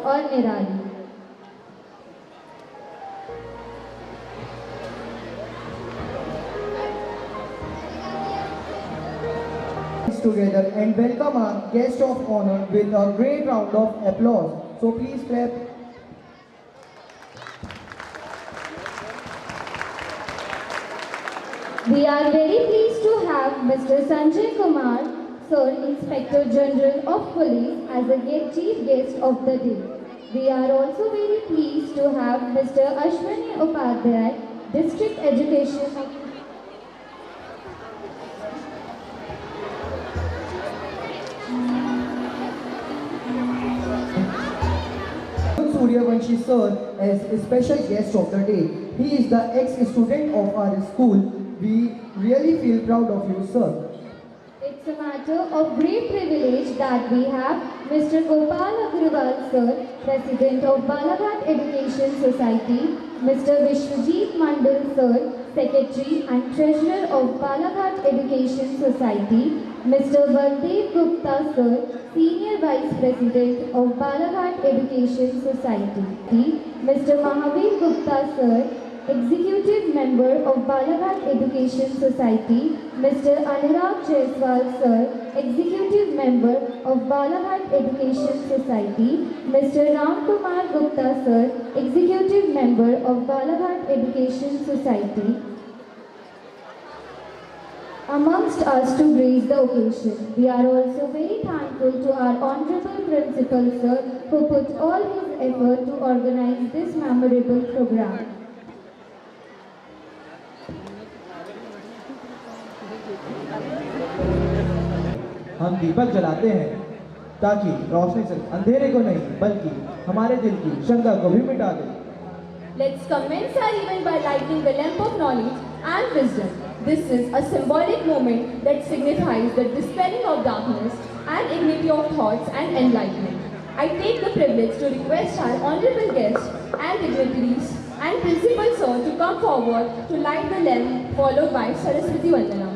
और निराली। Together and welcome our guest of honor with a great round of applause. So please clap. We are very pleased to have Mr. Sanjay Kumar, Sir Inspector General of Police, as a chief guest of the day. We are also very pleased to have Mr. Ashwani Upadhyay, District Education Officer. Suryavanshi sir as a special guest of the day. He is the ex-student of our school. We really feel proud of you, sir. It's a matter of great privilege that we have Mr. Gopal Agrawal sir, President of Balaghat Education Society, Mr. Vishwajit Mandal sir, Secretary and Treasurer of Balaghat Education Society, Mr. Baldev Gupta sir, Senior Vice President of Balaghat Education Society, Mr. Mahavir Gupta sir, Executive Member of Balaghat Education Society, Mr. Anurag Jaiswal sir, Executive Member of Balaghat Education Society, Mr. Ram Kumar Gupta sir, Executive Member of Balaghat Education Society, amongst us to grace the occasion. We are also very thankful to our Honorable Principal sir, who put all his effort to organize this memorable program. हम दीपक जलाते हैं ताकि रोशनी सिर्फ अंधेरे को नहीं बल्कि हमारे दिल की शंका को भी मिटा दे। Let's commence our event by lighting the lamp of knowledge and wisdom. This is a symbolic moment that signifies the dispelling of darkness and dignity of thoughts and enlightenment. I take the privilege to request our honorable guests and dignitaries and principal sir to come forward to light the lamp, followed by Saraswati Vandana.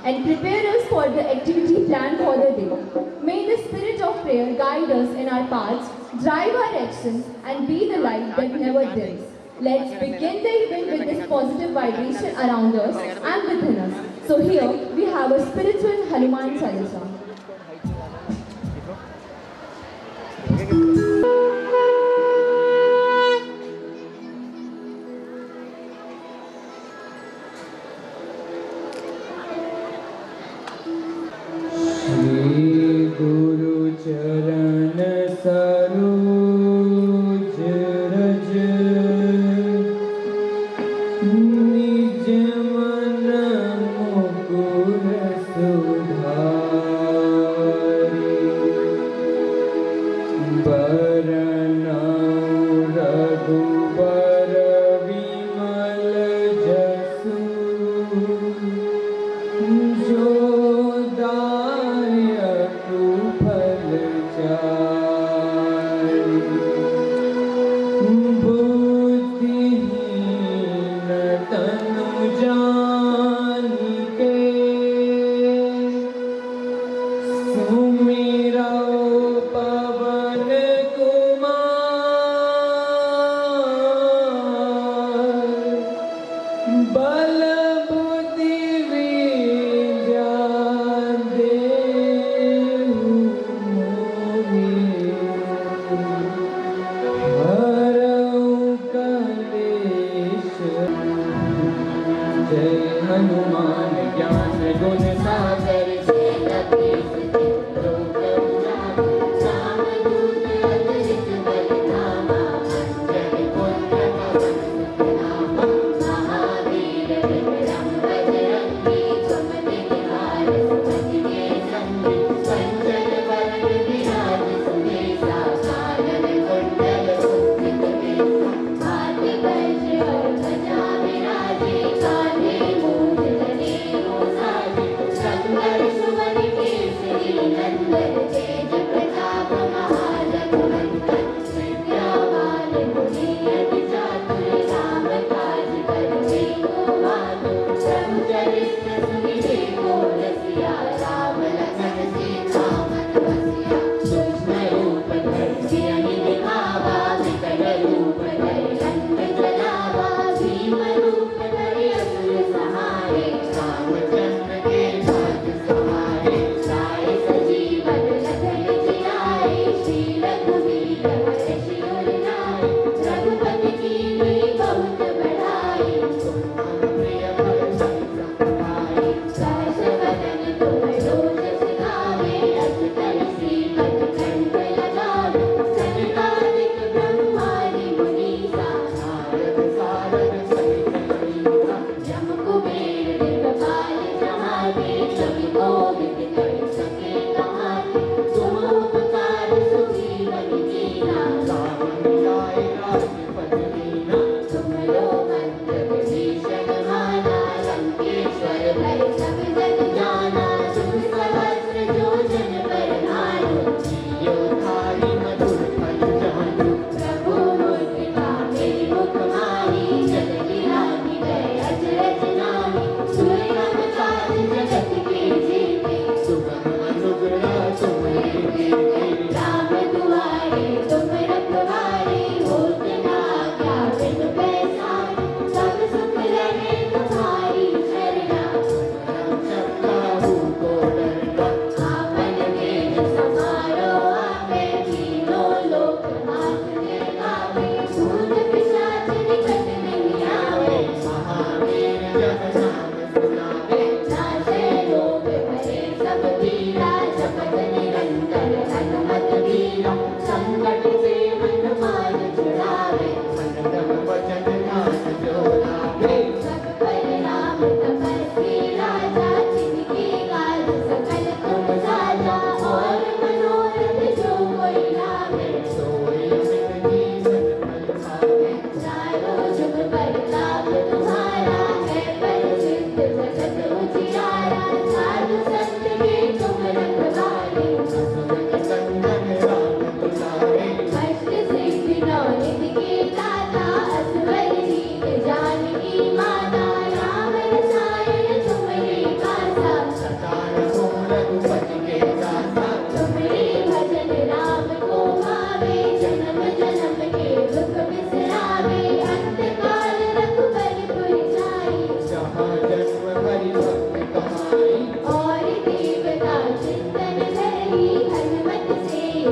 And prepare us for the activity planned for the day. May the spirit of prayer guide us in our paths, drive our actions, and be the light that never dims. Let's begin the event with this positive vibration around us and within us. So here we have a spiritual Hanuman Chalisa. बुद्धिहीन तनु जान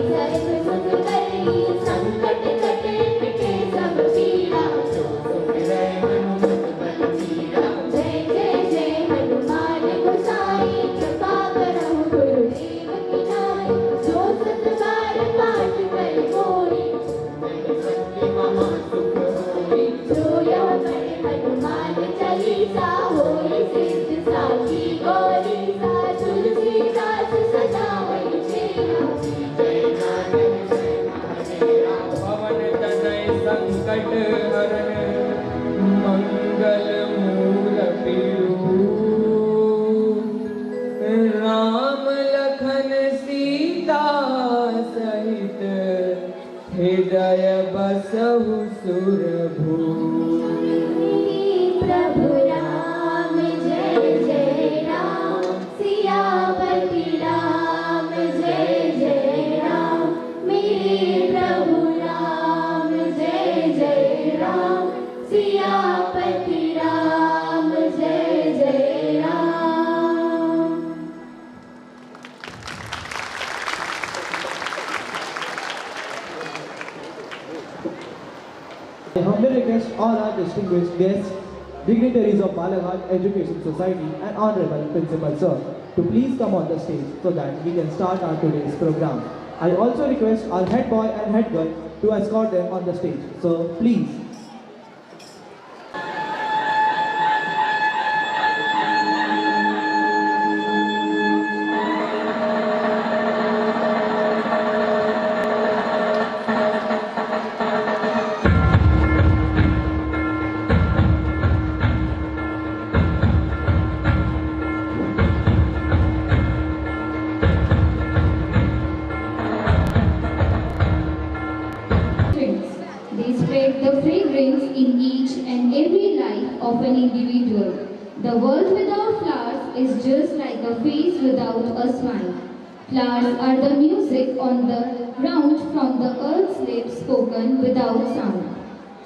सर्व सुख करे, संकट कटे मिटे सब पीड़ा, जो सुख रहे हनुमत बल बीरा। जय जय जय हनुमान गोसाई, कृपा करहु गुरुदेव की नाई। जो सत बार पाठ कर कोई, जो यह पढ़े हनुमान चालीसा, होई सिद्ध साखी गौरी सा। तुलसीदास सदा वही चेरा, जय नानक जय महादेवा। पवन तनय संकट हरण, मंगल मूर्ति रूप। राम लखन सीता सहित, हृदय बसहु सुरभूप। प्रभु राम जय जय राम, सियापति राम जय जय राम। मेरे प्रभु राम जय जय राम, सियापति राम जय जय Ram. I humbly request all our distinguished guests, dignitaries of Balaghat Education Society and Honorable Principal Sir to please come on the stage so that we can start our today's program. I also request our head boy and head girl to escort them on the stage. So please. They spread the fragrance in each and every life of an individual. The world without flowers is just like a face without a smile. Flowers are the music on the ground from the earth's lips spoken without sound.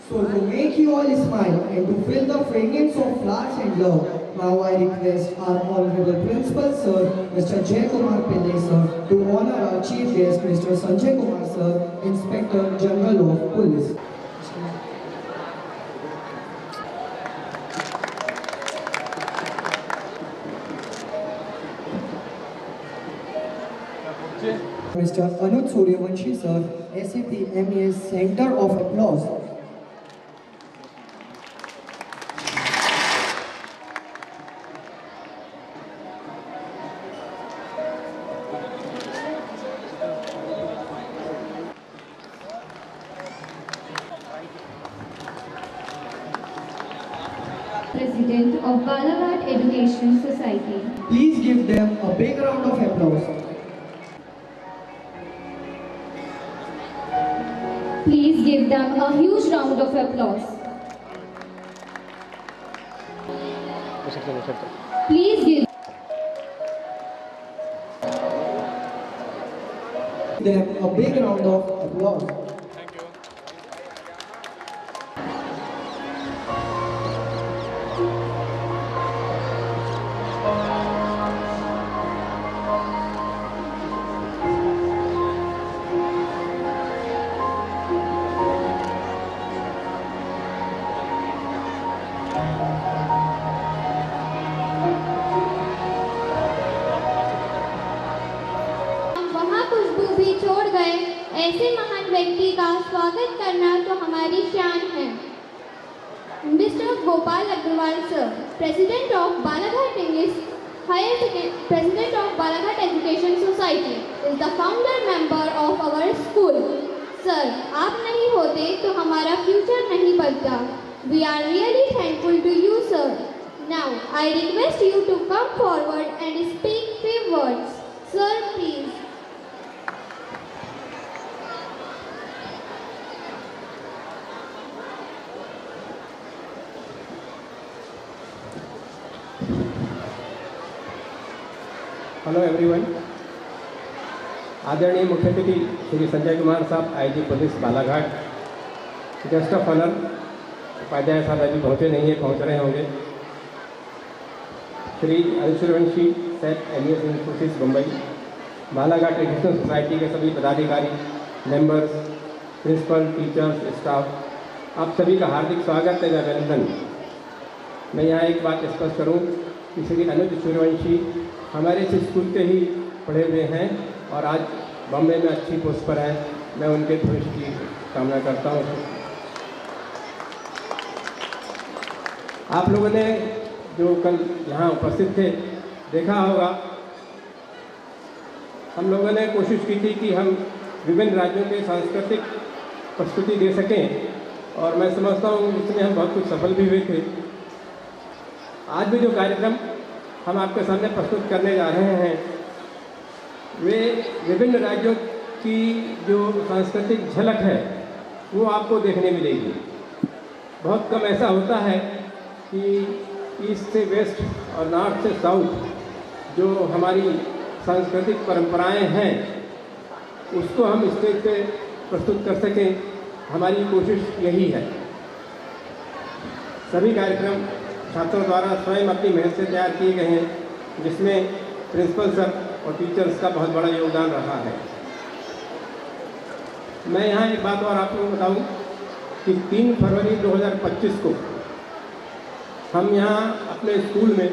So to make you all smile and to feel the fragrance of flowers and love, now I request our Honorable Principal Sir, Mr. Jay Kumar Pillai Sir, to honor our Chief Guest, Mr. Sanjay Kumar Sir, Inspector General of Police. Mr. Anuj Suryavanshi Sir, SAP MES Center of Applause. President of Balaghat Education Society. Please give them a big round of applause. Please give them a huge round of applause. Please give them a big round of applause. वहाँ खुशबू भी छोड़ गए, ऐसे महान व्यक्ति का स्वागत करना तो हमारी शान है। Mr. Gopal Agrawal Sir, President of Balaghat President of Balaghat Education Society, is the founder member of our school. Sir, आप नहीं होते तो हमारा फ्यूचर नहीं बनता. We are really thankful to you, sir. Now, I request you to come forward and speak few words. Sir, please. Hello everyone. आदरणीय मुख्य अतिथि Shri Sanjay Kumar sahab, IG police Balaghat, guest of honour Upadhyay sahab अभी पहुँचे नहीं है, पहुँच रहे होंगे, श्री अनिल सूर्यवंशी, सेट MES Infosys Mumbai, Balaghat education society के सभी पदाधिकारी, मेंबर्स, प्रिंसिपल, टीचर्स, स्टाफ, आप सभी का हार्दिक स्वागत है, अभिनंदन। मैं यहाँ एक बात स्पष्ट करूँ कि श्री अनुज सूर्यवंशी हमारे इस स्कूल के ही पढ़े हुए हैं और आज बॉम्बे में अच्छी पोस्ट पर हैं। मैं उनके भविष्य की कामना करता हूँ। आप लोगों ने जो कल यहाँ उपस्थित थे देखा होगा, हम लोगों ने कोशिश की थी कि हम विभिन्न राज्यों के सांस्कृतिक प्रस्तुति दे सकें और मैं समझता हूँ इसमें हम बहुत कुछ सफल भी हुए थे। आज भी जो कार्यक्रम हम आपके सामने प्रस्तुत करने जा रहे हैं वे विभिन्न राज्यों की जो सांस्कृतिक झलक है वो आपको देखने मिलेगी। बहुत कम ऐसा होता है कि ईस्ट से वेस्ट और नॉर्थ से साउथ जो हमारी सांस्कृतिक परंपराएं हैं उसको हम स्टेज पे प्रस्तुत कर सकें, हमारी कोशिश यही है। सभी कार्यक्रम छात्रों द्वारा स्वयं अपनी मेहनत से तैयार किए गए हैं, जिसमें प्रिंसिपल सर और टीचर्स का बहुत बड़ा योगदान रहा है। मैं यहाँ एक बात और आपको बताऊँ कि 3 फरवरी 2025 को हम यहाँ अपने स्कूल में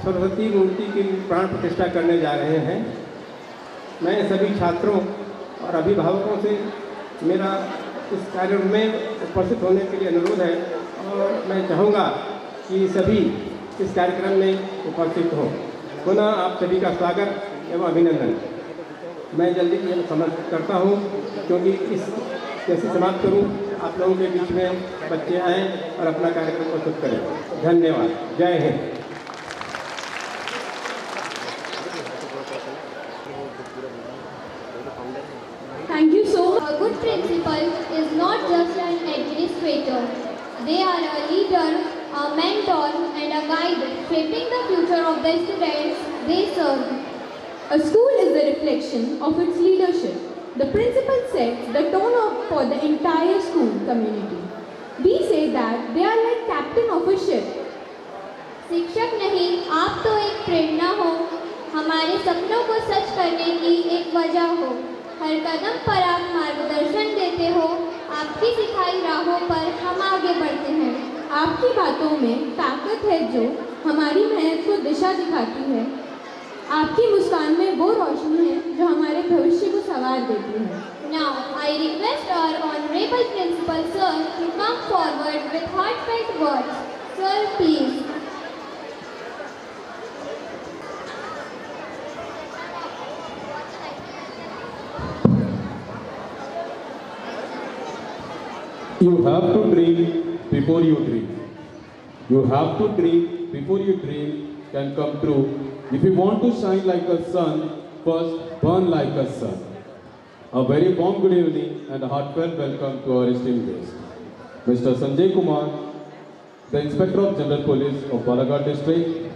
सरस्वती मूर्ति की प्राण प्रतिष्ठा करने जा रहे हैं। मैं सभी छात्रों और अभिभावकों से मेरा इस कार्यक्रम में उपस्थित होने के लिए अनुरोध है और मैं चाहूँगा कि सभी इस कार्यक्रम में उपस्थित हों। पुनः आप सभी का स्वागत एवं अभिनंदन। मैं जल्दी से समाप्त करता हूँ क्योंकि इस कैसे समाप्त करूँ, आप लोगों के बीच में बच्चे आएँ और अपना कार्यक्रम प्रस्तुत करें। धन्यवाद। जय Hind. Thank you so much. A good principal is not just an administrator. They are a leader, a mentor, and a guide shaping the future of the students they serve. A school is a reflection of its leadership. The principal sets the tone for the entire school community. We say that they are like captain of a ship. शिक्षक नहीं, आप तो एक प्रेरणा हो, हमारे सपनों को सच करने की एक वजह हो। हर कदम पर आप मार्गदर्शन देते हो, आपकी सिखाई राहों पर हम आगे बढ़ते हैं। आपकी बातों में ताकत है जो हमारी मेहनत को दिशा दिखाती है। आपकी मुस्कान में वो रोशनी है जो हमारे भविष्य को संवार देती है। Now, I request our honorable principal sir to come forward with heartfelt words. Sir, please. You have to dream before you dream. You have to dream before your dream can come true. If you want to shine like a sun, first burn like a sun. A very warm good evening and a heartfelt welcome to our esteemed guest, Mr. Sanjay Kumar, the Inspector of General Police of Balaghat District,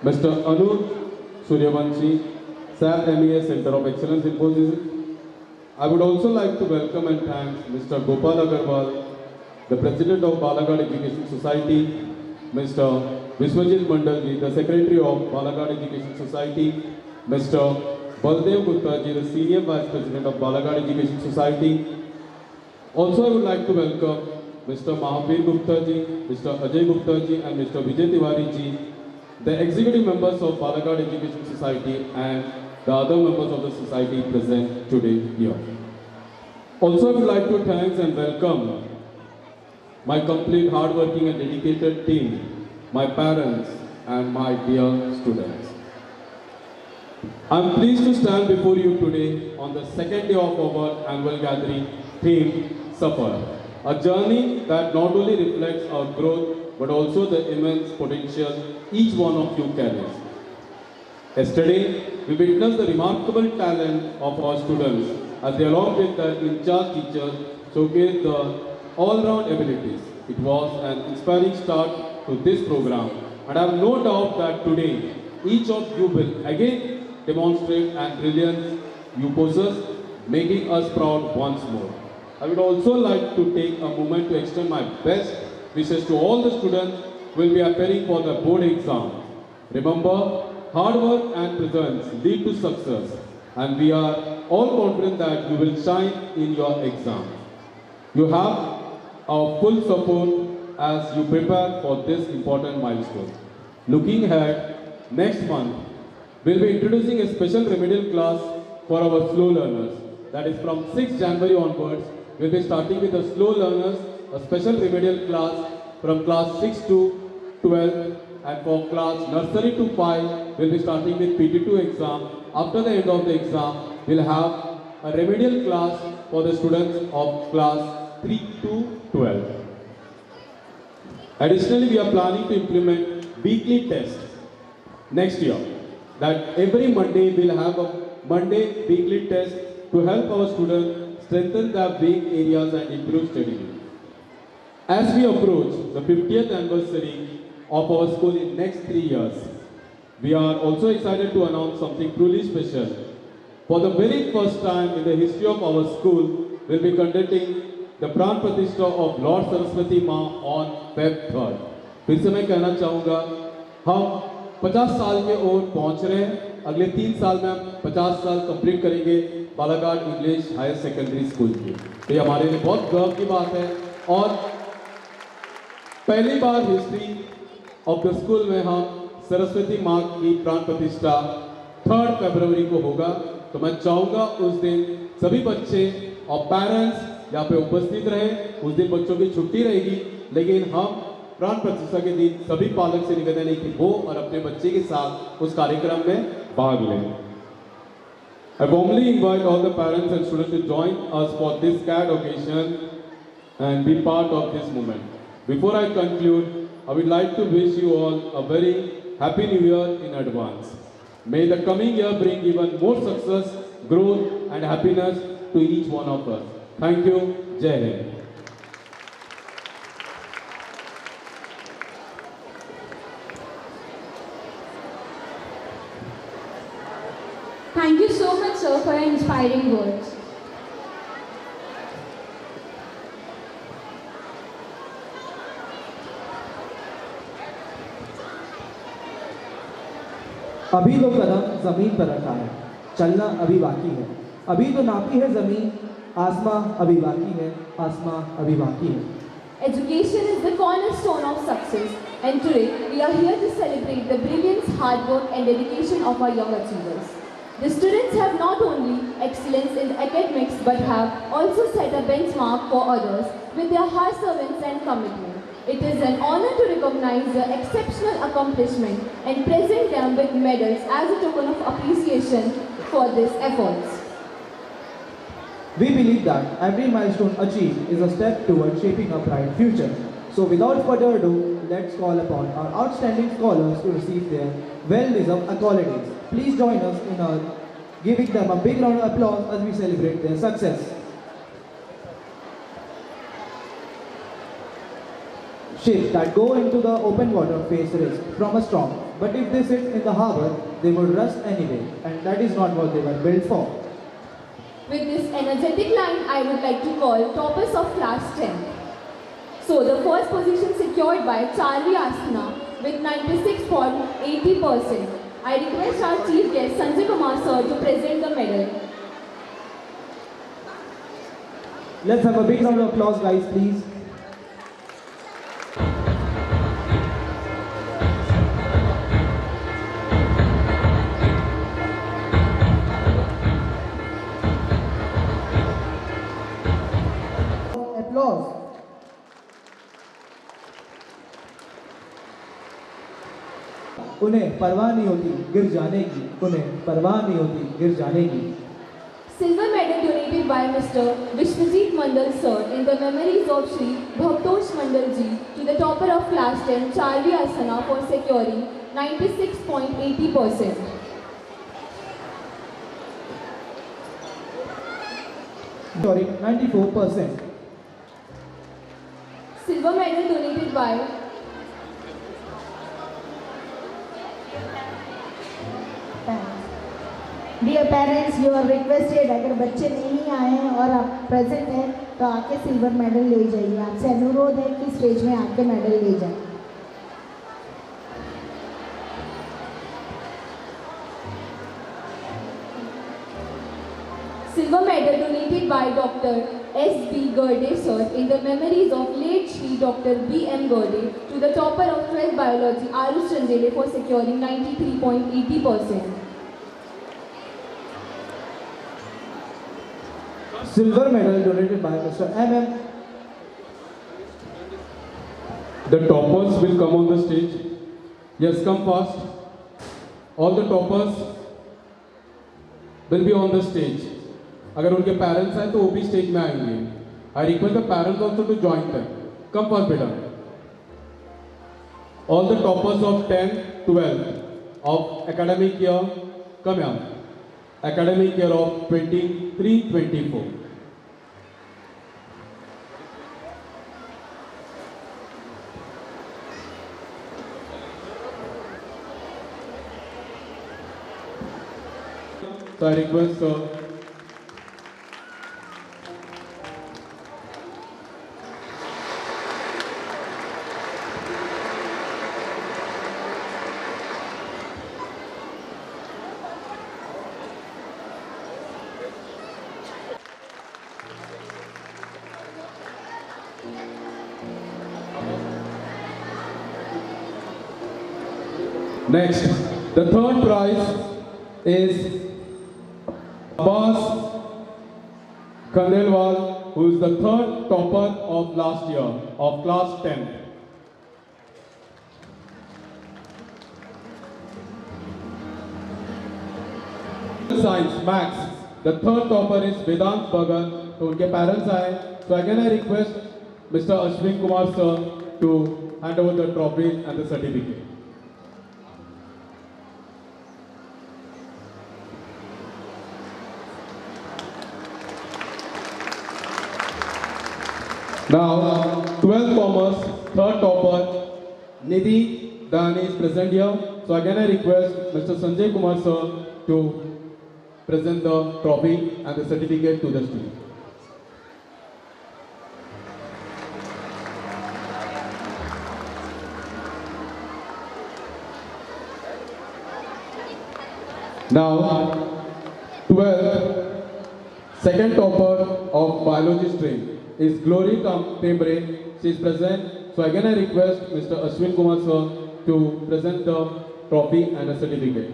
Mr. Anuj Suryavanshi, SAP MES Center of Excellence in Policing. I would also like to welcome and thank Mr. Gopal Agarwal, the President of Balaghat Education Society, Mr. Vishwajit Mandalji, the Secretary of Balaghat Education Society, Mr. Baldev Gupta ji, the Senior Vice President of Balaghat Education Society. Also I would like to welcome Mr. Mahavir Gupta ji, Mr. Ajay Gupta ji and Mr. Vijay Tiwari ji, the executive members of Balaghat Education Society and the other members of the society present today here. Also, I would like to thank and welcome my complete hardworking and dedicated team, my parents and my dear students. I am pleased to stand before you today on the second day of our annual gathering, theme Safar, a journey that not only reflects our growth but also the immense potential each one of you carries. Yesterday, we witnessed the remarkable talent of our students as they along with their in-charge teachers showcased the all-round abilities. It was an inspiring start to this program and I have no doubt that today each of you will again demonstrate an brilliance you possess, making us proud once more. I would also like to take a moment to extend my best wishes to all the students who will be appearing for the board exam. Remember, hard work and presence lead to success. and we are all confident that you will shine in your exam. You have our full support as you prepare for this important milestone. Looking ahead, next month, we'll be introducing a special remedial class for our slow learners. That is from 6th January onwards, we'll be starting with the slow learners, a special remedial class from class 6 to 12, and for class nursery to 5, we'll be starting with PT2 exam. After the end of the exam, we'll have a remedial class for the students of class 3 to 12. Additionally, we are planning to implement weekly tests next year. That every Monday we'll have a Monday weekly test to help our students strengthen their weak areas and improve steadily. As we approach the 50th anniversary of our school in next 3 years, we are also excited to announce something truly special. For the very first time in the history of our school, we'll be conducting the प्राण प्रतिष्ठा of Lord Saraswati Ma on Feb 3rd. फिर से मैं कहना चाहूँगा, हम 50 साल के ओर पहुँच रहे हैं। अगले 3 साल में हम 50 साल कंप्लीट करेंगे Balaghat English higher secondary school की। तो ये हमारे लिए बहुत गर्व की बात है और पहली बार हिस्ट्री ऑफ द स्कूल में हम सरस्वती माँ की प्राण प्रतिष्ठा 3 फरवरी को होगा। तो मैं चाहूँगा उस दिन सभी बच्चे और पेरेंट्स यहाँ पे उपस्थित रहे। उस दिन बच्चों की छुट्टी रहेगी, लेकिन हम प्राण प्रतिष्ठा के दिन सभी पालक से निवेदन है कि वो और अपने बच्चे के साथ उस कार्यक्रम में भाग लें। I warmly invite all the parents and students to join us for this sad occasion and be part of this moment. Before I conclude, I would like to wish you all a very happy new year in advance. May the coming year bring even more success, growth and happiness to each one of us. Thank you. Jai Hind. Thank you so much, sir, for your inspiring words. अभी तो कदम जमीन पर रखा है, चलना अभी बाकी है। अभी तो नापी है जमीन, आसमां अभी बाकी है, आसमां अभी बाकी है। Education is the cornerstone of success, and today we are here to celebrate the brilliance, hard work and dedication of our young achievers. The students have not only excellence in academics but have also set a benchmark for others with their hard servants and commitment. It is an honor to recognize their exceptional accomplishment and present them with medals as a token of appreciation for these efforts. We believe that every milestone achieved is a step towards shaping a bright future. So without further ado, let's call upon our outstanding scholars to receive their well-deserved accolades. Please join us in giving them a big round of applause as we celebrate their success. Ships that go into the open water face risk from a storm, but if they sit in the harbor, they would rust anyway, and that is not what they were built for. With this energetic line, I would like to call toppers of class 10. So the first position secured by Charvi Asthana with 96.80%. I request our chief guest Sanjay Kumar sir to present the medal. Let's have a big round of applause, guys, please. Applause. उन्हें परवाह नहीं होती गिर जाने की, उन्हें परवाह नहीं होती गिर जाने की। Silver medal donated by Mr. Vishwajit Mandal sir in the memories of Shri Bhaktosh Mandal ji to the topper of class 10 Charvi Asana for securing 96.80%. Sorry, 94%. Silver medal donated by dear parents, you are requested, अगर बच्चे नहीं आए हैं और आप present हैं तो आके सिल्वर मेडल ले जाइए। आपसे अनुरोध है कि स्टेज में आके मेडल ले जाएं। by Dr. S.B. Gurde sir in the memories of late Shri Dr. B.M. Gurde to the topper of 12th Biology Arush Chandele for securing 93.80%. Silver medal donated by Mr. M.M. The toppers will come on the stage. Yes, come fast. All the toppers will be on the stage. अगर उनके parents हैं तो वो भी stage में आएंगे. I request the parents also to join them. Come first, बेटा. All the toppers of 10, 12 of academic year, come here. Academic year of 23-24. So I request next, the third prize is Abbas Khandelwal, who is the third topper of last year of class 10. Science, Max, the third topper is Vedant Bhagat, so उनके parents आए. So again I request Mr. Ashwin Kumar sir to hand over the trophy and the certificate. Now, 12th commerce, third topper, Nidhi Dani is present here. So again I request Mr. Sanjay Kumar sir to present the trophy and the certificate to the student. Now, 12th, second topper of biology stream is Glory Tembre. She is present. So again I request Mr. Ashwin Kumar sir to present the trophy and a certificate.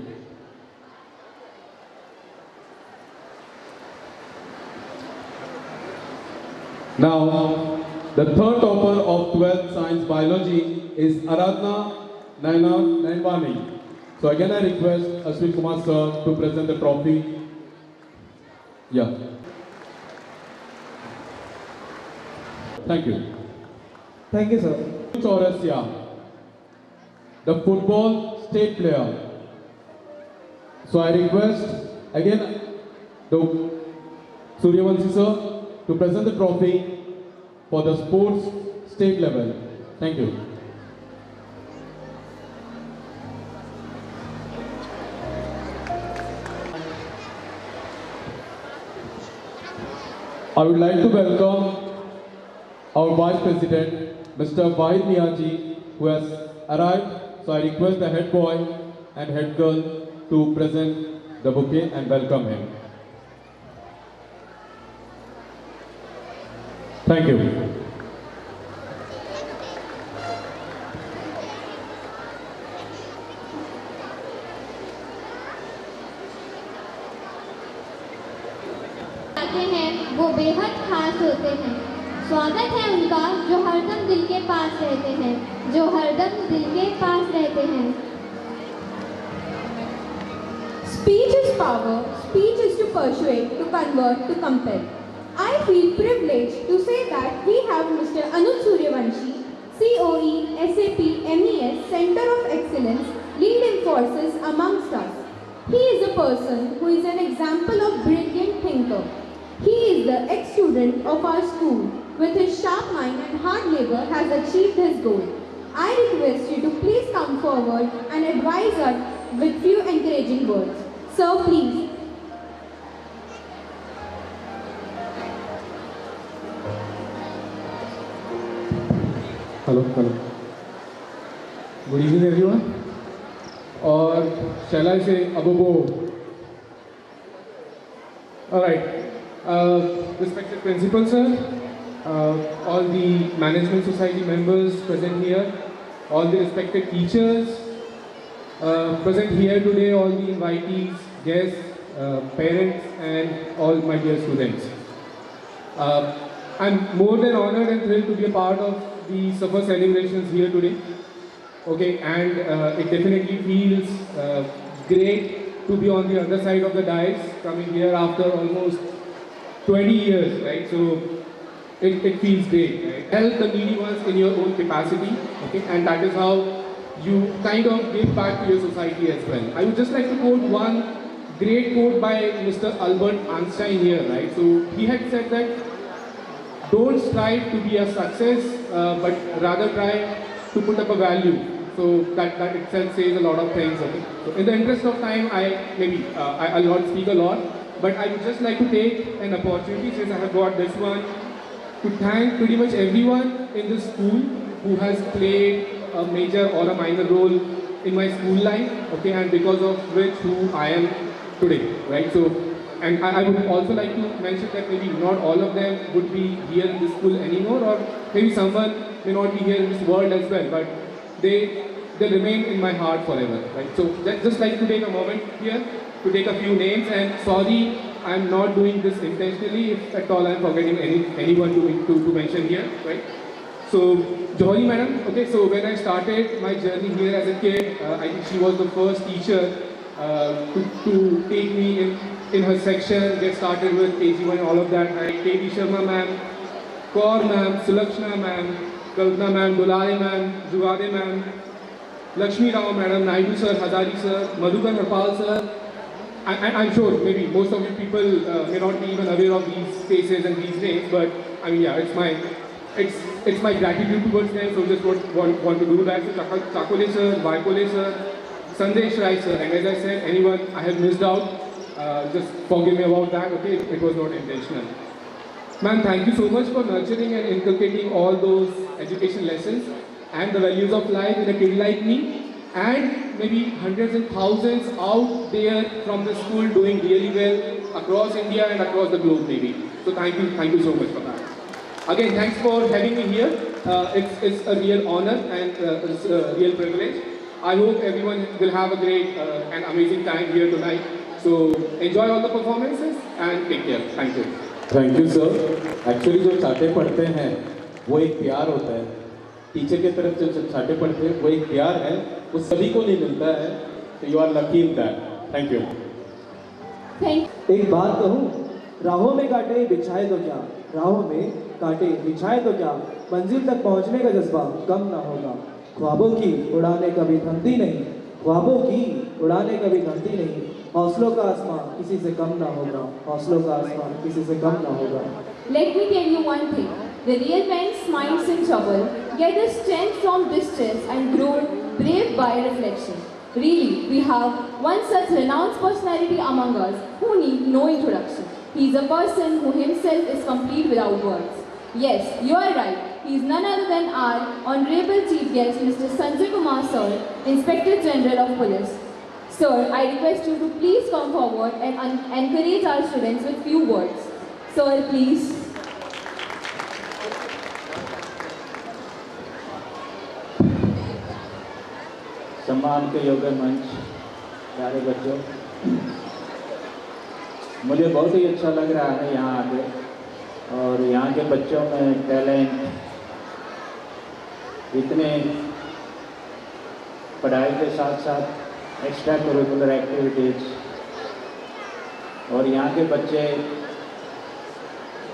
Now, the third topper of 12th Science Biology is Aradhna Naina Nainwani. So again I request Ashwin Kumar sir to present the trophy. Yeah. Thank you. Thank you, sir. Chaurasia, the football state player. So I request again the Suryavanshi sir to present the trophy for the sports state level. Thank you. I would like to welcome our Vice President, Mr. Vahid Miyaji, who has arrived. So I request the head boy and head girl to present the bouquet and welcome him. Thank you. आते हैं वो बेहद खास होते हैं। स्वागत है उनका जो हरदम दिल के पास रहते हैं, जो हरदम दिल के पास रहते हैं। Speech is power, speech is to persuade, to convert, to compel. I feel privileged to say that we have Mr. Anuj Suryavanshi, COE, SAP, MES, Center of Excellence, lead enforcers amongst us. He is a person who is an example of brilliant thinker. He is the ex-student of our school. With his sharp mind and hard labor has achieved his goal. I request you to please come forward and advise us with few encouraging words. Sir, please. Hello. Good evening, everyone. Or shall I say, Abubo? All right. Respected Principal Sir, all the Management Society members present here, all the respected teachers present here today, all the invitees, guests, parents, and all my dear students. I'm more than honored and thrilled to be a part of the summer celebrations here today. Okay, and it definitely feels great to be on the other side of the dais, coming here after almost 20 years, right? So it feels great, right? Help the needy ones in your own capacity, okay? And that is how you kind of give back to your society as well. I would just like to quote one great quote by Mr. Albert Einstein here, right? So he had said that don't strive to be a success, but rather try to put up a value. So that itself says a lot of things. Okay? So in the interest of time, I'll not speak a lot, but I would just like to take an opportunity, since I have got this one, to thank pretty much everyone in this school who has played a major or a minor role in my school life, okay, and because of which who I am today, right? So, and I would also like to mention that maybe not all of them would be here in this school anymore, or maybe someone may not be here in this world as well, but they remain in my heart forever, right? So just like to take a moment here to take a few names, and sorry, I'm not doing this intentionally if at all I'm forgetting anyone to mention here, right? So Johari madam, okay, so when I started my journey here as a kid, I think she was the first teacher to take me in her section, get started with KG1 and all of that, right? K.D. Sharma ma'am, Kaur ma'am, Sulakshana ma'am, Kalpana ma'am, Dulare ma'am, Jugade ma'am, Lakshmi Rao madam, Naidu sir, Hazari sir, Madhukar Harpal sir. I'm sure maybe most of you people may not be even aware of these faces and these names, but I mean, yeah, it's my gratitude towards them, so just want to do that. So Chakole sir, Vaikole sir, Sandesh Rai sir, and as I said, anyone I have missed out, just forgive me about that, okay, it was not intentional. Ma'am, thank you so much for nurturing and inculcating all those education lessons and the values of life in a kid like me, and maybe hundreds and thousands out there from the school doing really well across India and across the globe maybe. So thank you so much for that. Again, thanks for having me here. It's a real honor and it's a real privilege. I hope everyone will have a great and amazing time here tonight. So enjoy all the performances and take care. Thank you. Thank you sir. Actually जो चाटे पढ़ते हैं वो एक प्यार होता है, teacher की तरफ जो चाटे पढ़ते हैं वो एक प्यार है, वो सभी को नहीं मिलता है, तो you are lucky in that. Thank you. एक बात कहूँ, राहों में कांटे बिछाए तो क्या, राहों में कांटे बिछाए तो क्या, मंजिल तक पहुँचने का जज्बा कम ना होगा। ख्वाबों की उड़ाने कभी थमती नहीं, ख्वाबों की उड़ाने कभी थमती नहीं, हौसलों का आसमां किसी से कम ना होगा, हौसलों का आसमां किसी से कम ना होगा। Let me tell you one thing. The real men's minds in trouble get their strength from distress and grow brave by reflection. Really, we have one such renowned personality among us who need no introduction. He is a person who himself is complete without words. Yes, you are right. He is none other than our Honorable Chief Guest, Mr. Sanjay Kumar Sir, Inspector General of Police. Sir, I request you to please come forward and encourage our students with few words. Sir, please. सम्मान के योग्य मंच, प्यारे बच्चों, मुझे बहुत ही अच्छा लग रहा है यहाँ आके, और यहाँ के बच्चों में टैलेंट, इतने पढ़ाई के साथ साथ एक्स्ट्रा करिकुलर एक्टिविटीज़, और यहाँ के बच्चे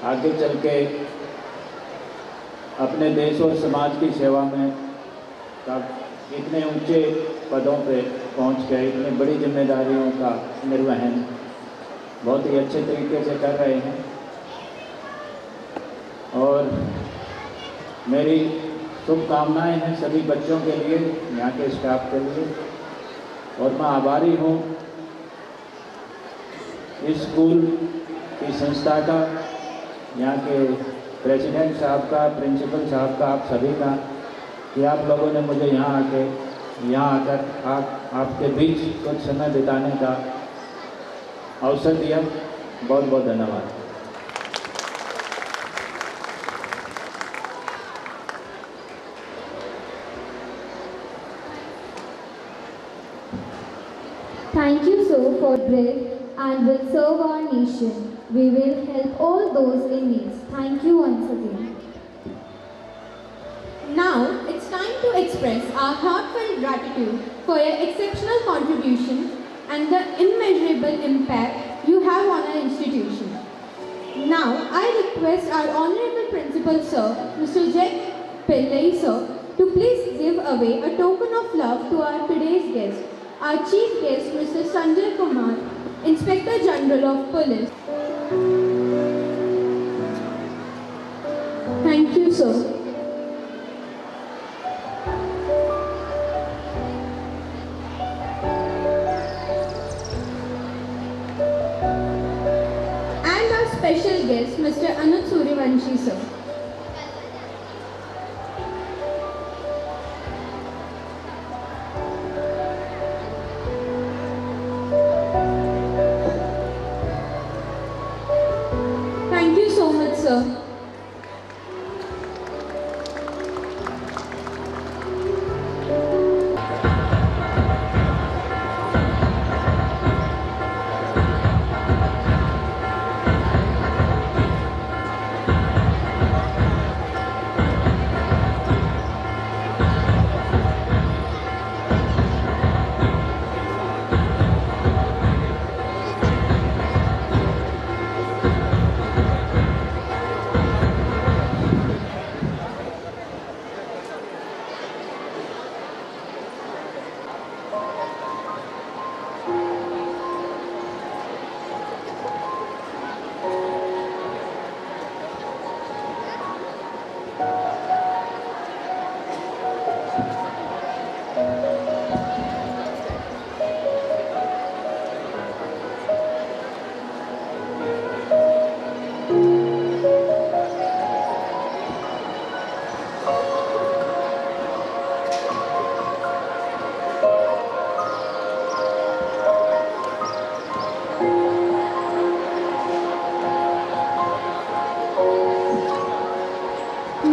आगे चल के अपने देश और समाज की सेवा में इतने ऊंचे पदों पे पहुंच गए, इतनी बड़ी जिम्मेदारियों का निर्वहन बहुत ही अच्छे तरीके से कर रहे हैं। और मेरी शुभकामनाएं हैं सभी बच्चों के लिए, यहाँ के स्टाफ के लिए, और मैं आभारी हूँ इस स्कूल की संस्था का, यहाँ के प्रेसिडेंट साहब का, प्रिंसिपल साहब का, आप सभी का, कि आप लोगों ने मुझे यहाँ आकर आपके बीच कुछ समय बिताने का अवसर दिया। बहुत बहुत धन्यवाद। Thank you, sir, for brave and will serve our nation. We will help all those in need. Thank you once again. Now, it's time to express our heartfelt gratitude for your exceptional contribution and the immeasurable impact you have on our institution. Now, I request our Honorable Principal Sir, Mr. J. Pillai Sir, to please give away a token of love to our today's guest, our Chief Guest, Mr. Sanjay Kumar, Inspector General of Police. Thank you, sir. Special guest, Mr. Anuj Suryavanshi, sir. Thank you so much, sir.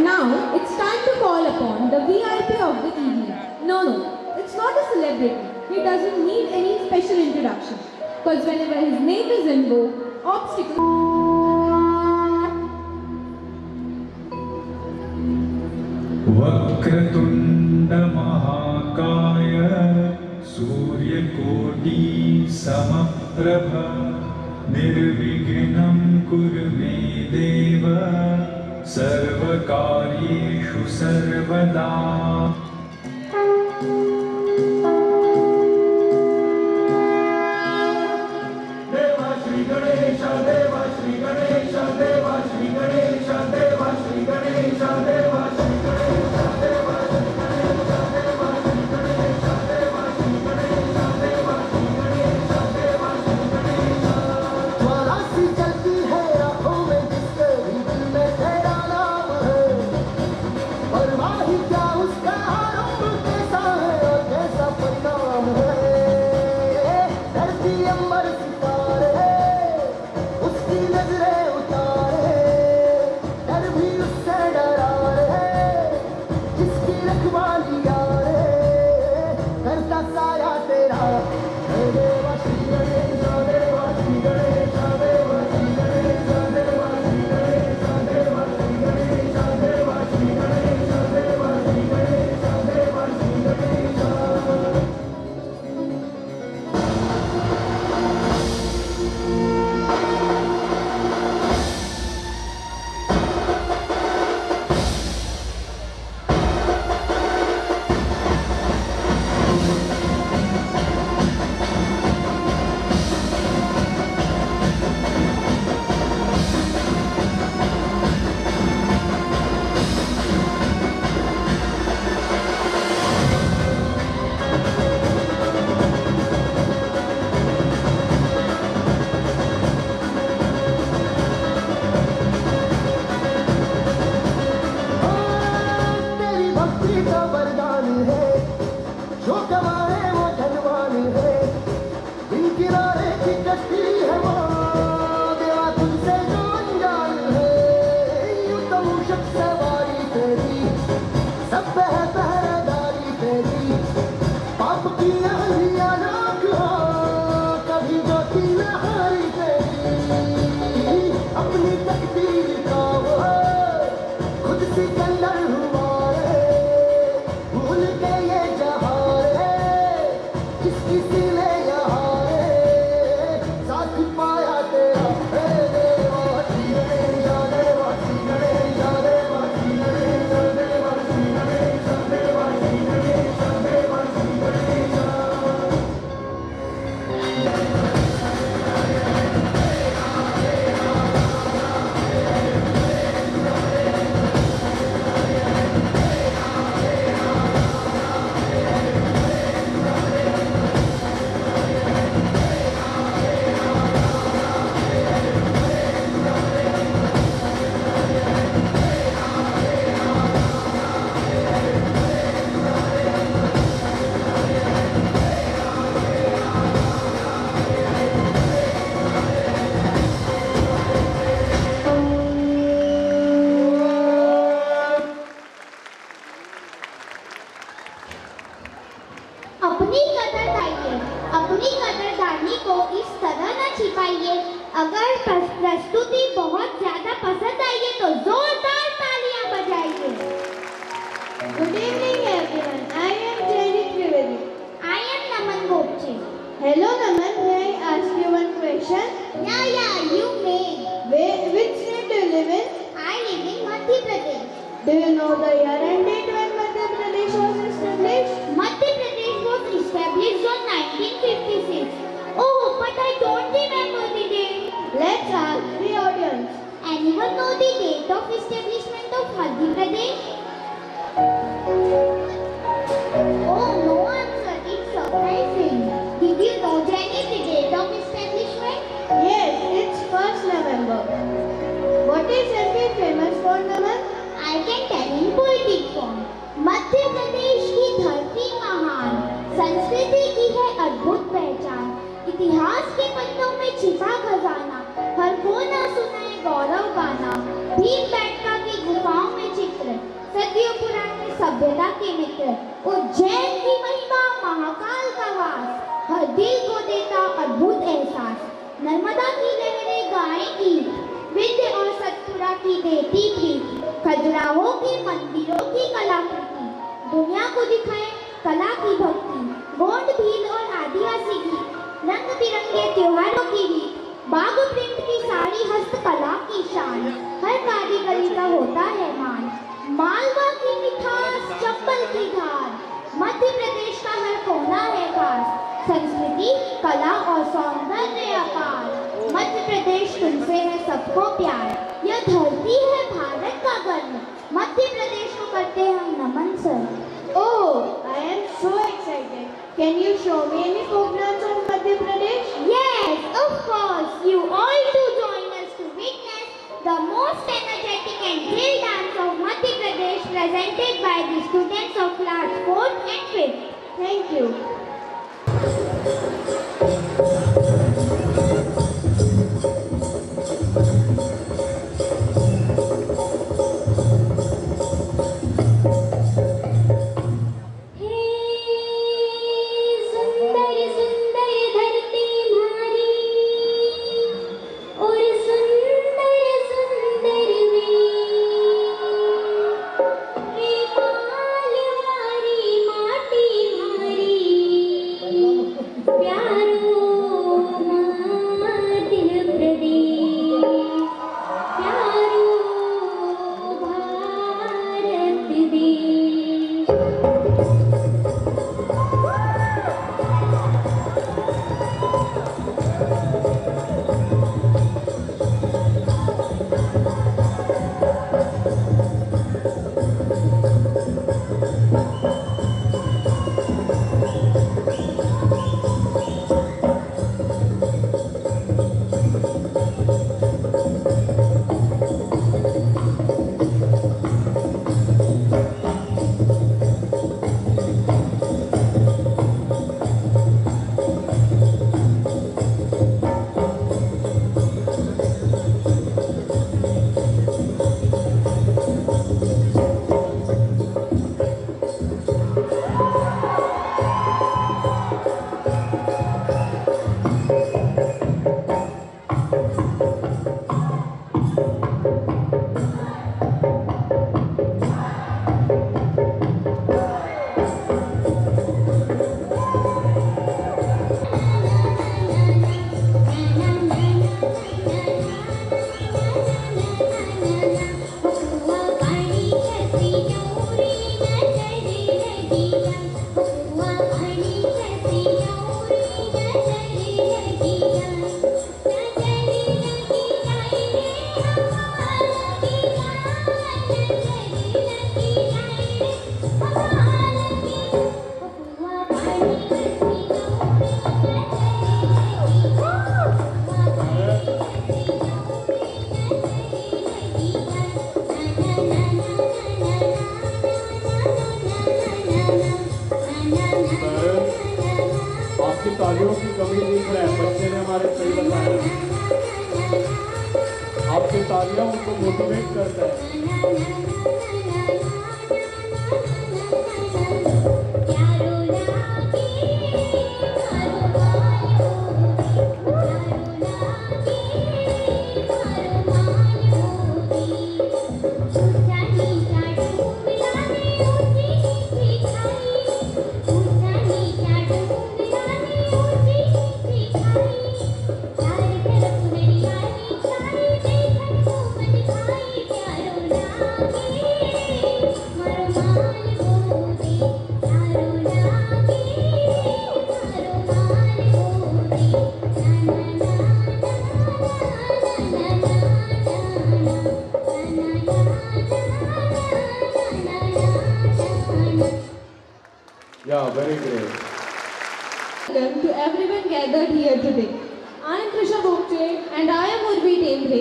Now, it's time to call upon the VIP of the evening. No, it's not a celebrity. He doesn't need any special introduction. Because whenever his name is invoked, obstacles... Vakratunda महाकाय सूर्यकोटि समप्रभ निर्विघ्नं कुरु मे देव सर्वकार्येषु सर्वदा। देवा श्री गणेश देवा श्री गणेश देवा श्री गणेश देवा श्री गणेश देवा श्री गणेश देवा श्री गणेश देवा श्री गणेश देवा श्री गणेश देवा श्री गणेश देवा श्री गणेश। ज्वाला सी चलती है आंखों में जिसके भी दिल में तेरा नाम है, परवाह ही क्या उसका सिकंदर हुआ रे, भूल के ये जहां रे, किसकी सीने यहाँ रे, साथ पाया तेरा हे देवासी गणेशा देवासी गणेशा देवासी गणेशा देवासी गणेशा देवासी गणेशा देवासी गणेशा। अपनी कदरदानी को इस तरह न छिपाइए। अगर प्रस्तुति बहुत ज्यादा पसंद आई है तो जोरदार तालियां बजाइए। Good evening everyone. I am Jainik Trivedi. I am Naman Gopche. Hello Naman, may I ask you one question? Yeah, you may. Which state do you live in? I live in Madhya Pradesh. Do you know the year and date when Madhya Pradesh was established? Madhya Pradesh was established on 1956. Oh, but I don't remember the date. Let's ask the audience. Anyone know the date of establishment of Madhya Pradesh? Oh, no answer. It's surprising. Did you know, Jenny, the date of establishment? Yes, it's 1st November. What is MP famous for, Naman? I can tell in poetic form. Madhya Pradesh की धरती महान, संस्कृति की है अद्भुत पहचान, इतिहास के पन्नों में छिपा खजाना, हर को ना सुनाए गौरव गाना, भीमबेटका की गुफाओं में चित्र, सदियों पुराने सभ्यता के मित्र, उज्जैन की महिमा महाकाल का वास, हर दिल को देता अद्भुत एहसास, नर्मदा की लहरें गाएं गीत, विंध्य और सतपुरा की देती प्रीत, खजुराहो के मंदिरों की कलाकृति, दुनिया को दिखाए कला की भक्ति, गोंड भील और आदिवासी गीत, रंग बिरंगे त्योहारों की रीत, बाग प्रिंट की साड़ी हस्तकला की शान, हर कारीगरी का होता है मान, मालवा की मिठास चंबल की धार, मध्य प्रदेश का हर कोना है खास, संस्कृति कला और सौंदर्य अपार, मध्य प्रदेश तुमसे है सबको प्यार, यह धरती है भारत का गर्व, मध्य प्रदेश को करते हम नमन sir. Oh, I am so excited. Can you show me any folk dance of Madhya Pradesh? Yes, of course. You all do join us to witness the most energetic and thrill dance of Madhya Pradesh presented by the students of class 4th and 5th. Thank you. प्यारो सही बताया। आपकी तालियां उनको motivate करता है। Yeah, very great. Welcome to everyone gathered here today. I am Trisha Bokche and I am Urvi Tembre.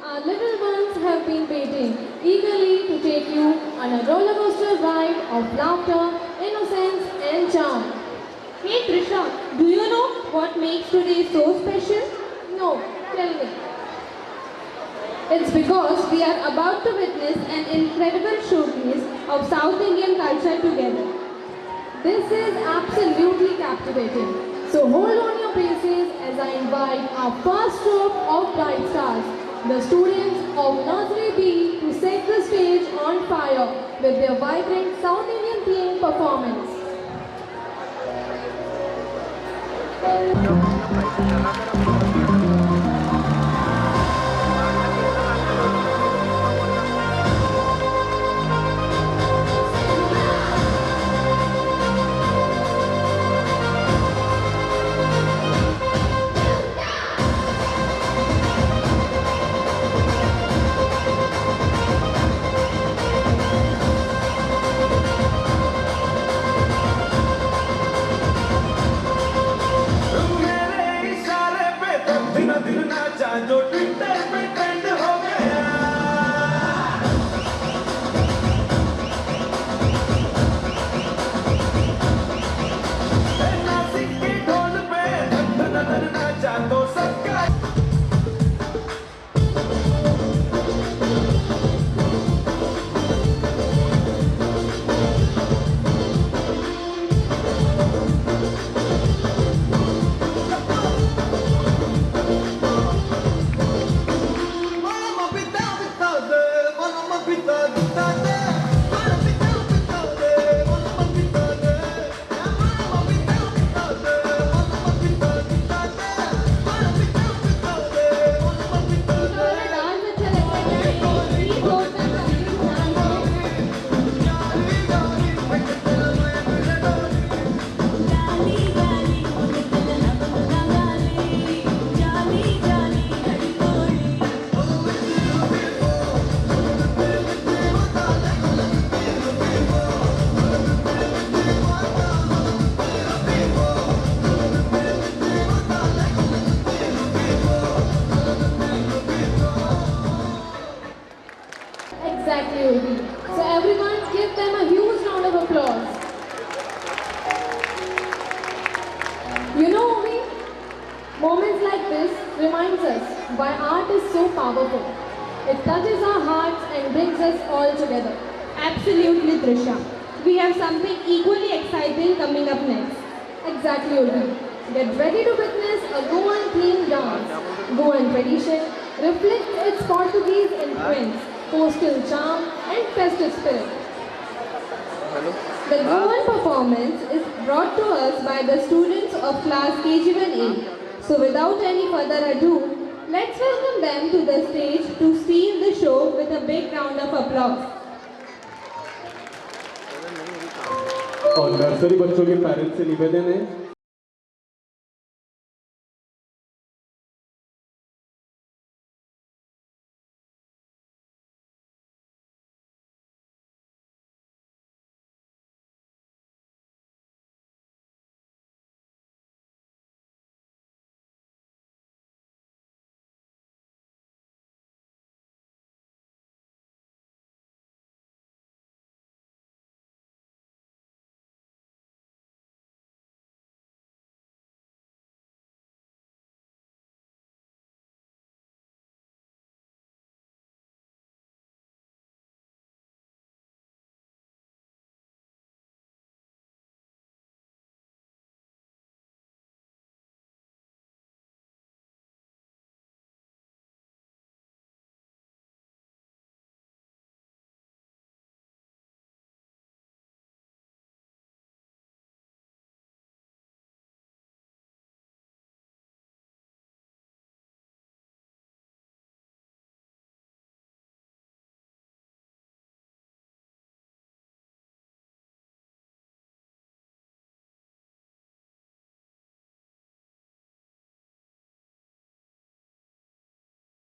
Our little ones have been waiting eagerly to take you on a roller coaster ride of laughter, innocence and charm. Hey Trisha, do you know what makes today so special? No, tell me. It's because we are about to witness an incredible showcase of South Indian culture together. This is absolutely captivating. So hold on your places as I invite our first group of bright stars, the students of Nursery B, to set the stage on fire with their vibrant South Indian theme performance. जो Twitter पे trend हो गया, नासिक के ढोल पे धन धन नाचा तो सबका Exactly, Urvi. So everyone give them a huge round of applause. You know, Urvi, moments like this reminds us why art is so powerful. It touches our hearts and brings us all together. Absolutely, Trisha. We have something equally exciting coming up next. Exactly, Urvi. Get ready to witness a Goan themed dance. Goan tradition reflects its Portuguese influence, coastal charm and festive spirit. The Goan performance is brought to us by the students of class KG1A. So without any further ado, let's welcome them to the stage to steal the show with a big round of applause. और nursery बच्चों के parents से निवेदन है